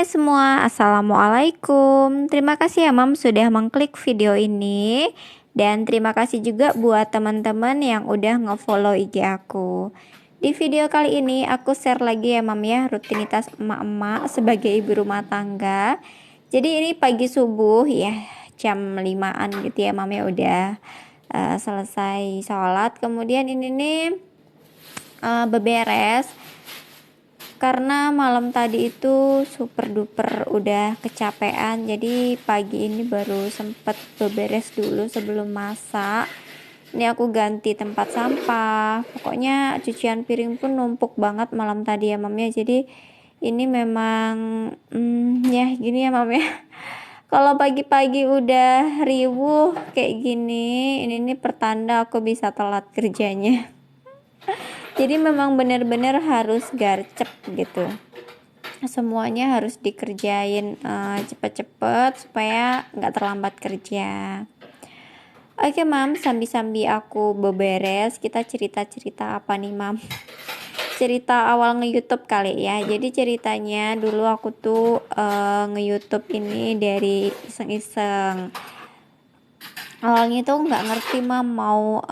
Hai semua, Assalamualaikum. Terima kasih ya Mam sudah mengklik video ini. Dan terima kasih juga buat teman-teman yang udah ngefollow IG aku. Di video kali ini aku share lagi ya Mam ya, rutinitas emak-emak sebagai ibu rumah tangga. Jadi ini pagi subuh ya, jam 5-an gitu ya Mam ya, udah selesai sholat. Kemudian ini nih beberes. Karena malam tadi itu super duper udah kecapean, jadi pagi ini baru sempet beberes dulu sebelum masak. Ini aku ganti tempat sampah, pokoknya cucian piring pun numpuk banget malam tadi ya Mam ya. Jadi ini memang ya gini ya Mam ya. Kalau pagi-pagi udah riuh kayak gini, ini nih pertanda aku bisa telat kerjanya. Jadi memang benar-benar harus garcep gitu. Semuanya harus dikerjain cepet-cepet supaya nggak terlambat kerja. Oke Mam, sambi-sambi aku beberes, kita cerita-cerita apa nih Mam? Cerita awal nge-YouTube kali ya. Jadi ceritanya dulu aku tuh nge-YouTube ini dari iseng-iseng. Awalnya tuh nggak ngerti Mam mau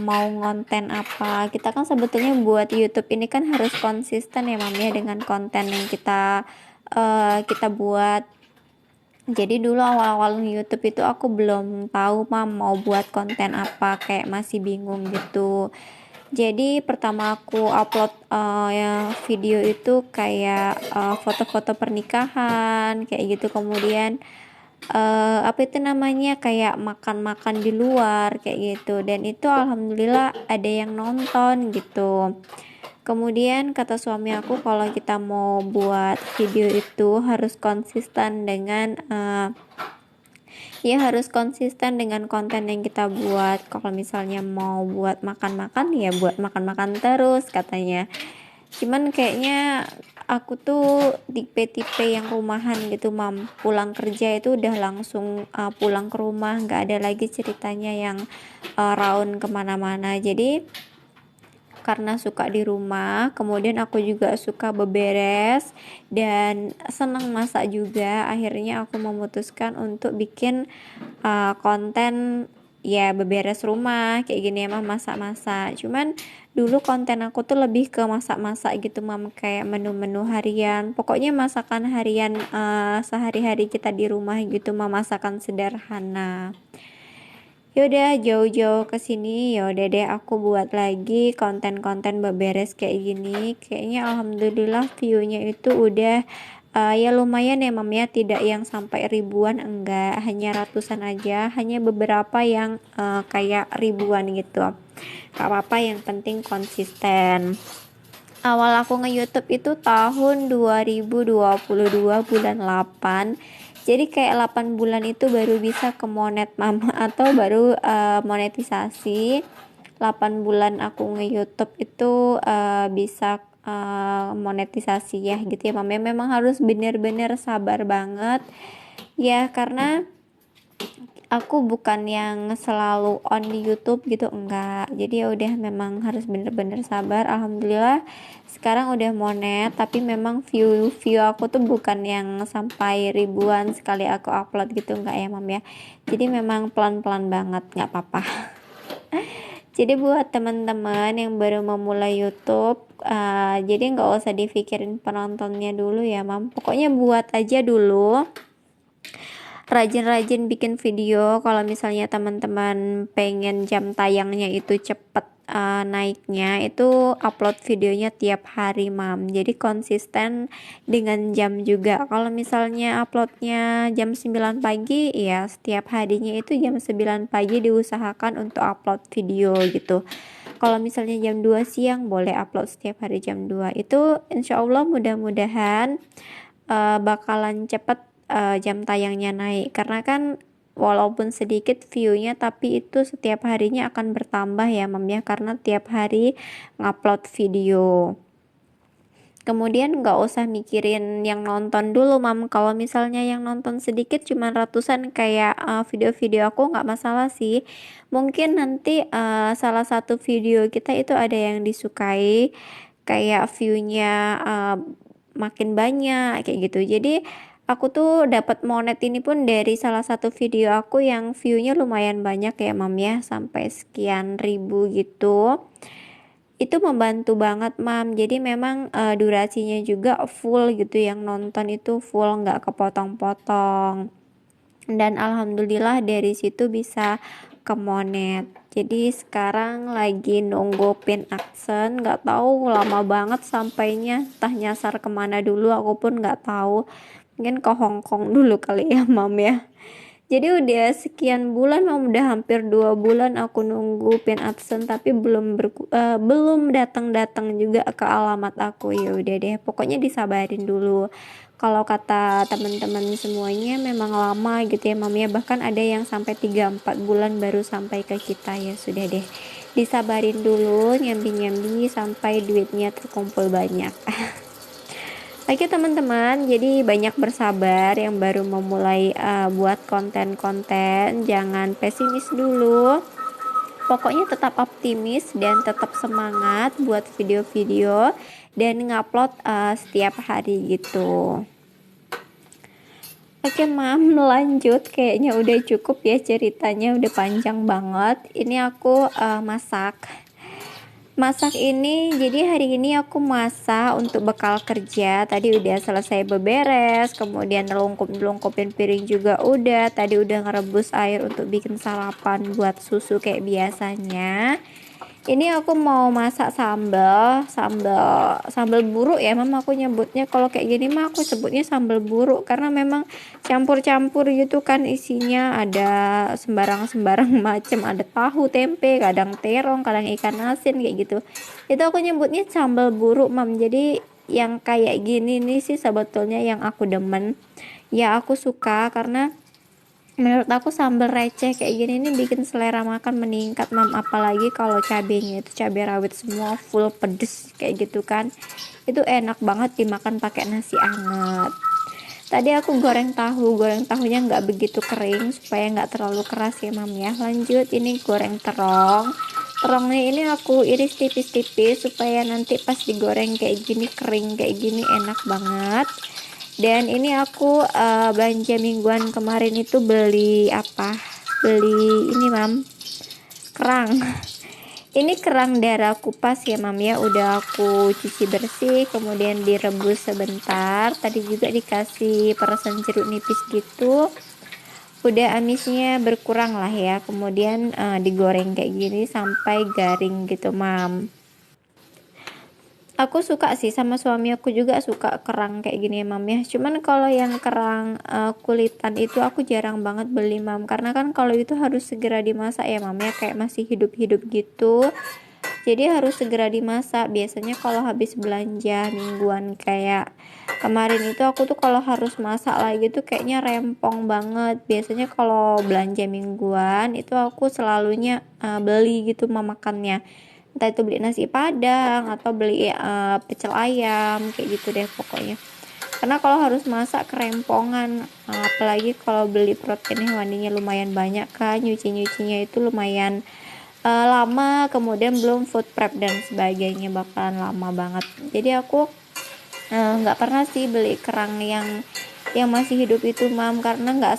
ngonten apa. Kita kan sebetulnya buat YouTube ini kan harus konsisten ya Mam ya dengan konten yang kita buat. Jadi dulu awal-awal YouTube itu aku belum tahu Mam mau buat konten apa, kayak masih bingung gitu. Jadi pertama aku upload ya, video itu kayak foto-foto pernikahan kayak gitu. Kemudian apa itu namanya, kayak makan-makan di luar kayak gitu, dan itu alhamdulillah ada yang nonton gitu. Kemudian kata suami aku kalau kita mau buat video itu harus konsisten dengan harus konsisten dengan konten yang kita buat. Kalau misalnya mau buat makan-makan ya buat makan-makan terus katanya. Cuman kayaknya aku tuh tipe-tipe yang rumahan gitu Mam, pulang kerja itu udah langsung pulang ke rumah, nggak ada lagi ceritanya yang raun kemana-mana. Jadi karena suka di rumah, kemudian aku juga suka beberes dan senang masak juga, akhirnya aku memutuskan untuk bikin konten ya beberes rumah kayak gini emang masak-masak. Cuman dulu konten aku tuh lebih ke masak-masak gitu Mam, kayak menu-menu harian, pokoknya masakan harian sehari-hari kita di rumah gitu Mam, masakan sederhana. Yaudah jauh-jauh ke sini, yaudah deh aku buat lagi konten-konten beberes kayak gini. Kayaknya alhamdulillah view-nya itu udah ya lumayan ya Mam ya, tidak yang sampai ribuan, enggak, hanya ratusan aja, hanya beberapa yang kayak ribuan gitu. Gak apa-apa, yang penting konsisten. Awal aku nge-YouTube itu tahun 2022 bulan 8. Jadi kayak 8 bulan itu baru bisa ke monet Mama, atau baru monetisasi. 8 bulan aku nge-YouTube itu bisa monetisasi ya gitu ya Mama. Memang harus bener-bener sabar banget ya, karena aku bukan yang selalu on di YouTube gitu, enggak. Jadi ya udah, memang harus bener-bener sabar. Alhamdulillah sekarang udah monet, tapi memang view aku tuh bukan yang sampai ribuan sekali aku upload gitu, enggak ya Mam ya. Jadi memang pelan-pelan banget, nggak apa-apa. Jadi buat teman-teman yang baru memulai YouTube, jadi nggak usah dipikirin penontonnya dulu ya Mam. Pokoknya buat aja dulu, rajin-rajin bikin video. Kalau misalnya teman-teman pengen jam tayangnya itu cepet naiknya, itu upload videonya tiap hari Mam. Jadi konsisten dengan jam juga. Kalau misalnya uploadnya jam 9 pagi, ya setiap harinya itu jam 9 pagi diusahakan untuk upload video gitu. Kalau misalnya jam 2 siang, boleh upload setiap hari jam 2. Itu insya Allah mudah-mudahan bakalan cepet jam tayangnya naik, karena kan walaupun sedikit view-nya, tapi itu setiap harinya akan bertambah ya Mam ya, karena tiap hari ngupload video. Kemudian nggak usah mikirin yang nonton dulu Mam. Kalau misalnya yang nonton sedikit, cuma ratusan kayak video-video aku, nggak masalah sih. Mungkin nanti salah satu video kita itu ada yang disukai, kayak view-nya makin banyak kayak gitu. Jadi aku tuh dapat monet ini pun dari salah satu video aku yang view-nya lumayan banyak ya mam ya, sampai sekian ribu gitu. Itu membantu banget mam. Jadi memang durasinya juga full gitu, yang nonton itu full, nggak kepotong-potong. Dan alhamdulillah dari situ bisa ke monet. Jadi sekarang lagi nunggu pin aksen, nggak tahu lama banget sampainya, entah nyasar kemana dulu aku pun nggak tahu, mungkin ke Hong Kong dulu kali ya mam ya. Jadi udah sekian bulan mam, udah hampir 2 bulan aku nunggu pin adsense tapi belum datang-datang juga ke alamat aku. Ya udah deh, pokoknya disabarin dulu. Kalau kata teman-teman semuanya memang lama gitu ya mam ya, bahkan ada yang sampai 3-4 bulan baru sampai ke kita. Ya sudah deh, disabarin dulu, nyambi-nyambi sampai duitnya terkumpul banyak. Oke teman-teman, jadi banyak bersabar yang baru memulai buat konten-konten, jangan pesimis dulu. Pokoknya tetap optimis dan tetap semangat buat video-video dan ngupload setiap hari gitu. Oke mam, lanjut, kayaknya udah cukup ya ceritanya, udah panjang banget. Ini aku masak ini. Jadi hari ini aku masak untuk bekal kerja. Tadi udah selesai beberes, kemudian ngelungkup-ngelungkupin piring juga udah. Tadi udah ngerebus air untuk bikin sarapan buat susu kayak biasanya. Ini aku mau masak sambal buruk ya mam, aku nyebutnya. Kalau kayak gini mah aku sebutnya sambal buruk karena memang campur-campur gitu kan isinya, ada sembarang macam, ada tahu, tempe, kadang terong, kadang ikan asin kayak gitu. Itu aku nyebutnya sambal buruk mam. Jadi yang kayak gini nih sih sebetulnya yang aku demen, ya aku suka karena menurut aku sambal receh kayak gini nih bikin selera makan meningkat mam. Apalagi kalau cabenya itu cabai rawit semua full pedes kayak gitu kan, itu enak banget dimakan pakai nasi anget. Tadi aku goreng tahunya nggak begitu kering supaya nggak terlalu keras ya mam ya. Lanjut, ini goreng terongnya ini aku iris tipis-tipis supaya nanti pas digoreng kayak gini kering kayak gini, enak banget. Dan ini aku belanja mingguan kemarin itu beli ini mam, kerang. Ini kerang darah kupas ya mam ya, udah aku cuci bersih kemudian direbus sebentar. Tadi juga dikasih perasan jeruk nipis gitu, udah amisnya berkurang lah ya. Kemudian digoreng kayak gini sampai garing gitu mam. Aku suka sih, sama suami aku juga suka kerang kayak gini ya mam ya. Cuman kalau yang kerang kulitan itu aku jarang banget beli mam, karena kan kalau itu harus segera dimasak ya mam ya, kayak masih hidup-hidup gitu. Jadi harus segera dimasak. Biasanya kalau habis belanja mingguan kayak kemarin itu, aku tuh kalau harus masak lagi tuh kayaknya rempong banget. Biasanya kalau belanja mingguan itu aku selalunya beli gitu memakannya, entah itu beli nasi padang atau beli pecel ayam kayak gitu deh pokoknya. Karena kalau harus masak kerempongan, apalagi kalau beli protein hewaninya lumayan banyak kan, nyucinya itu lumayan lama, kemudian belum food prep dan sebagainya, bakalan lama banget. Jadi aku nggak pernah sih beli kerang yang masih hidup itu mam, karena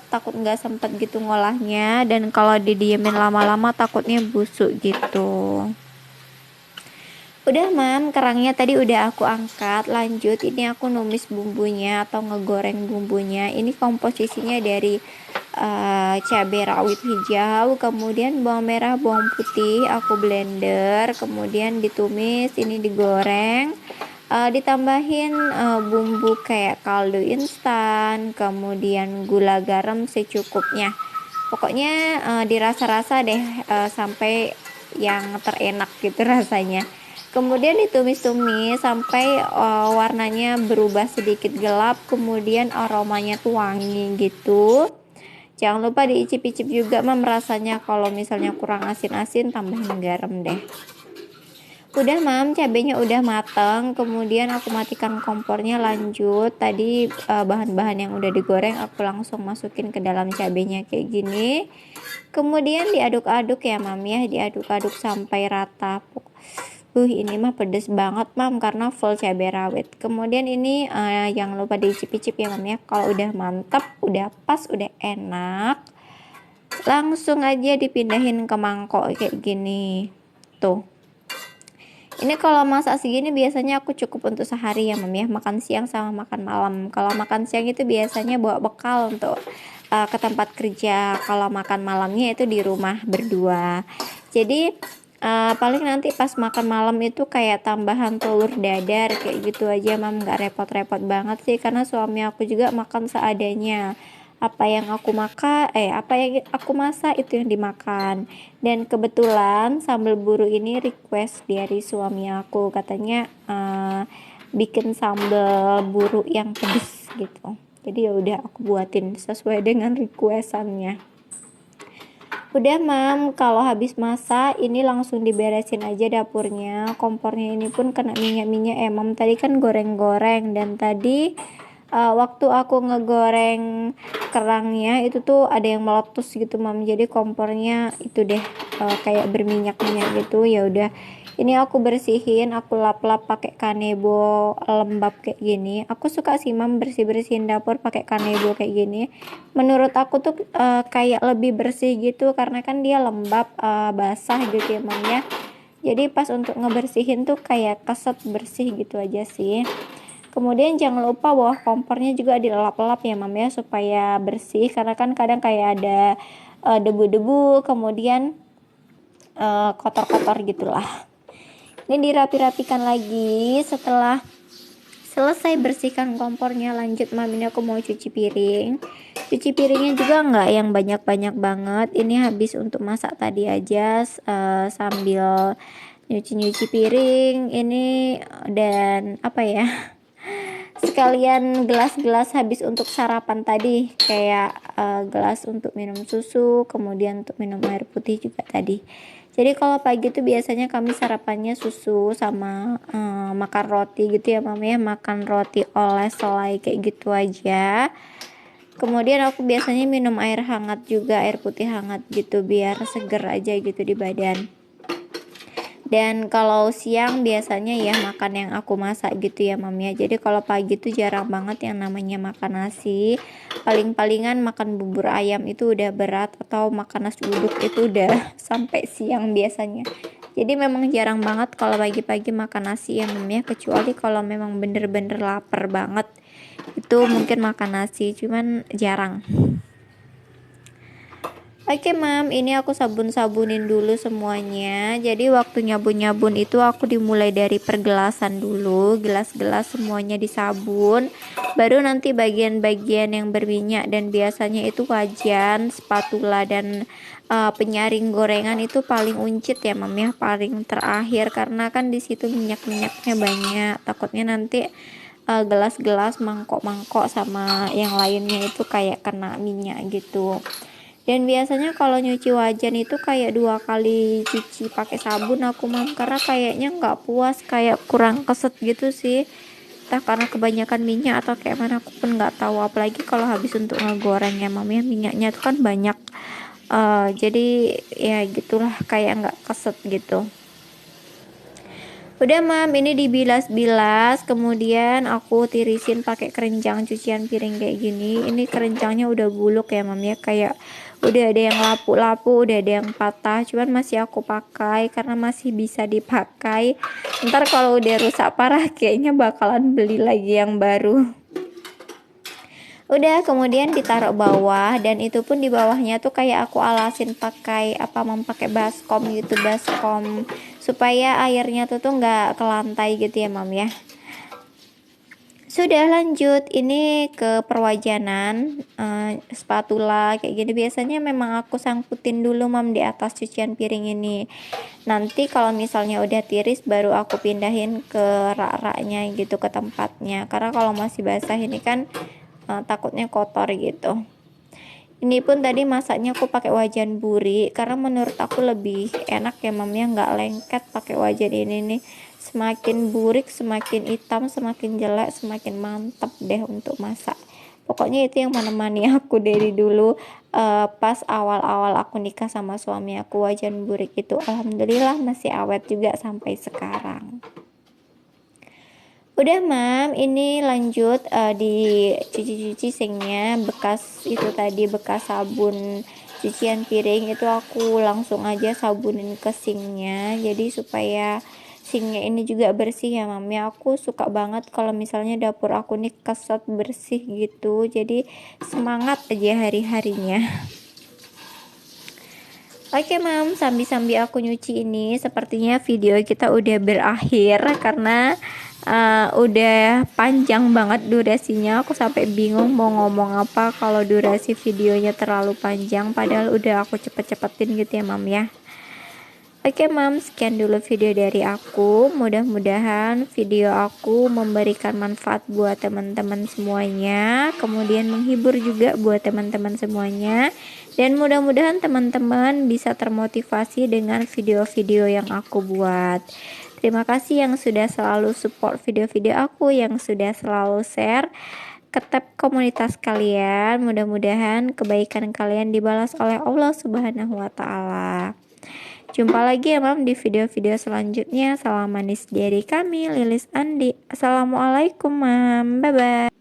takut nggak sempet gitu ngolahnya, dan kalau didiemin lama-lama takutnya busuk gitu. Udah mam, kerangnya tadi udah aku angkat. Lanjut, ini aku numis bumbunya atau ngegoreng bumbunya. Ini komposisinya dari cabai rawit hijau, kemudian bawang merah, bawang putih aku blender, kemudian ditumis, ini digoreng, ditambahin bumbu kayak kaldu instan, kemudian gula garam secukupnya. Pokoknya dirasa-rasa deh sampai yang terenak gitu rasanya. Kemudian ditumis-tumis sampai warnanya berubah sedikit gelap, kemudian aromanya tuh wangi gitu. Jangan lupa diicip-icip juga mam rasanya, kalau misalnya kurang asin-asin tambahin garam deh. Udah mam, cabenya udah mateng, kemudian aku matikan kompornya. Lanjut, tadi bahan-bahan yang udah digoreng aku langsung masukin ke dalam cabenya kayak gini. Kemudian diaduk-aduk ya mam ya, diaduk-aduk sampai rata. Ini mah pedes banget mam karena full cabai rawit. Kemudian ini jangan lupa dicicip-cicip ya mam ya. Kalau udah mantap, udah pas, udah enak, langsung aja dipindahin ke mangkok kayak gini. Tuh. Ini kalau masak segini biasanya aku cukup untuk sehari ya mam ya. Makan siang sama makan malam. Kalau makan siang itu biasanya bawa bekal untuk ke tempat kerja. Kalau makan malamnya itu di rumah berdua. Jadi paling nanti pas makan malam itu kayak tambahan telur dadar kayak gitu aja mam, nggak repot-repot banget sih karena suami aku juga makan seadanya. Apa yang aku masak itu yang dimakan. Dan kebetulan sambal buru ini request dari suami aku, katanya bikin sambal buru yang pedes gitu. Jadi ya udah aku buatin sesuai dengan requestannya. Udah mam, kalau habis masak ini langsung diberesin aja dapurnya. Kompornya ini pun kena minyak-minyak mam. Tadi kan goreng-goreng dan tadi waktu aku ngegoreng kerangnya itu tuh ada yang meletus gitu mam. Jadi kompornya itu deh kayak berminyak-minyak gitu. Ya udah, ini aku bersihin, aku lap-lap pakai kanebo lembab kayak gini. Aku suka sih mam bersih-bersihin dapur pakai kanebo kayak gini. Menurut aku tuh kayak lebih bersih gitu karena kan dia lembab, basah gitu ya mam ya. Jadi pas untuk ngebersihin tuh kayak keset bersih gitu aja sih. Kemudian jangan lupa bawah kompornya juga dilap-lap ya mam ya supaya bersih karena kan kadang kayak ada debu-debu, kemudian kotor-kotor gitulah. Ini dirapi-rapikan lagi. Setelah selesai bersihkan kompornya, lanjut mam ini aku mau cuci piring. Cuci piringnya juga nggak yang banyak-banyak banget. Ini habis untuk masak tadi aja sambil nyuci-nyuci piring ini dan apa ya, sekalian gelas-gelas habis untuk sarapan tadi, kayak gelas untuk minum susu, kemudian untuk minum air putih juga tadi. Jadi kalau pagi itu biasanya kami sarapannya susu sama makan roti gitu ya mam ya, makan roti oles selai kayak gitu aja. Kemudian aku biasanya minum air hangat juga, air putih hangat gitu biar seger aja gitu di badan. Dan kalau siang biasanya ya makan yang aku masak gitu ya mam ya. Jadi kalau pagi tuh jarang banget yang namanya makan nasi. Paling-palingan makan bubur ayam itu udah berat, atau makan nasi uduk itu udah sampai siang biasanya. Jadi memang jarang banget kalau pagi-pagi makan nasi ya mam ya. Kecuali kalau memang bener-bener lapar banget, itu mungkin makan nasi, cuman jarang. Oke mam, ini aku sabun-sabunin dulu semuanya. Jadi waktu nyabun-nyabun itu aku dimulai dari pergelasan dulu. Gelas-gelas semuanya disabun. Baru nanti bagian-bagian yang berminyak dan biasanya itu wajan, spatula, dan penyaring gorengan itu paling uncit ya mam ya, paling terakhir karena kan di situ minyak-minyaknya banyak. Takutnya nanti gelas-gelas, mangkok-mangkok sama yang lainnya itu kayak kena minyak gitu. Dan biasanya kalau nyuci wajan itu kayak 2 kali cuci pakai sabun aku mam, karena kayaknya nggak puas, kayak kurang keset gitu sih, entah karena kebanyakan minyak atau kayak mana aku pun nggak tahu. Apalagi kalau habis untuk ngegoreng ya mam ya, minyaknya itu kan banyak, jadi ya gitulah kayak nggak keset gitu. Udah mam, ini dibilas-bilas, kemudian aku tirisin pakai keranjang cucian piring kayak gini. Ini keranjangnya udah buluk ya mam ya, kayak udah ada yang lapu-lapu, udah ada yang patah, cuman masih aku pakai karena masih bisa dipakai. Ntar kalau udah rusak parah kayaknya bakalan beli lagi yang baru. Udah, kemudian ditaruh bawah, dan itu pun di bawahnya tuh kayak aku alasin pakai memakai baskom gitu, baskom supaya airnya tuh nggak ke lantai gitu ya mam ya. Sudah, lanjut ini ke perwajanan, spatula kayak gini biasanya memang aku sangkutin dulu mam di atas cucian piring ini. Nanti kalau misalnya udah tiris baru aku pindahin ke rak-raknya gitu, ke tempatnya, karena kalau masih basah ini kan takutnya kotor gitu. Ini pun tadi masaknya aku pakai wajan buri karena menurut aku lebih enak ya mam ya, nggak lengket pakai wajan ini nih. Semakin burik, semakin hitam, semakin jelek, semakin mantap deh untuk masak. Pokoknya itu yang menemani aku dari dulu. Pas awal-awal aku nikah sama suami aku, wajan burik itu alhamdulillah masih awet juga sampai sekarang. Udah mam, ini lanjut dicuci-cuci sinknya. Bekas itu tadi, bekas sabun cucian piring itu aku langsung aja sabunin ke sinknya, jadi supaya sinknya ini juga bersih ya mam ya. Aku suka banget kalau misalnya dapur aku nih keset bersih gitu, jadi semangat aja hari-harinya. Oke mam, sambil-sambil aku nyuci ini, sepertinya video kita udah berakhir karena udah panjang banget durasinya. Aku sampai bingung mau ngomong apa kalau durasi videonya terlalu panjang, padahal udah aku cepet-cepetin gitu ya mam ya. Oke mam, sekian dulu video dari aku. Mudah-mudahan video aku memberikan manfaat buat teman-teman semuanya, kemudian menghibur juga buat teman-teman semuanya. Dan mudah-mudahan teman-teman bisa termotivasi dengan video-video yang aku buat. Terima kasih yang sudah selalu support video-video aku, yang sudah selalu share ke tab komunitas kalian. Mudah-mudahan kebaikan kalian dibalas oleh Allah Subhanahu wa Ta'ala. Jumpa lagi ya mam di video-video selanjutnya. Salam manis dari kami, Lilis Andi. Assalamualaikum mam, bye bye.